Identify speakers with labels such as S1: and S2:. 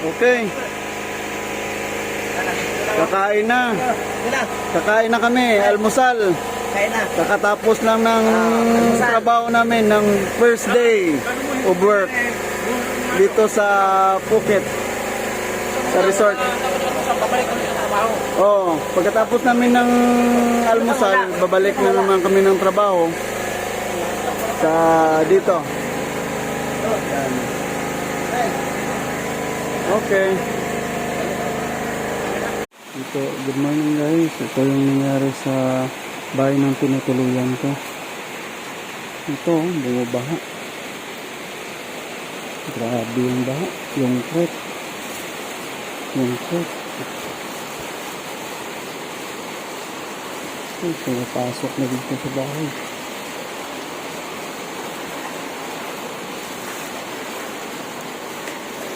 S1: Okay. Kakain na. Kakain na kami, almusal.
S2: Kain na.
S1: Kakatapos lang ng trabaho namin ng first day of work dito sa Phuket, sa resort. Oh, pagkatapos namin ng almusal, babalik na naman kami ng trabaho sa dito. Yan. Okay. Ito, good morning guys. Ito yung nangyari sa bahay ng tinutuluyan ko. Ito, bumabaha. Grabe yung baha. Yung trek. Ito, pumapasok na dito sa bahay.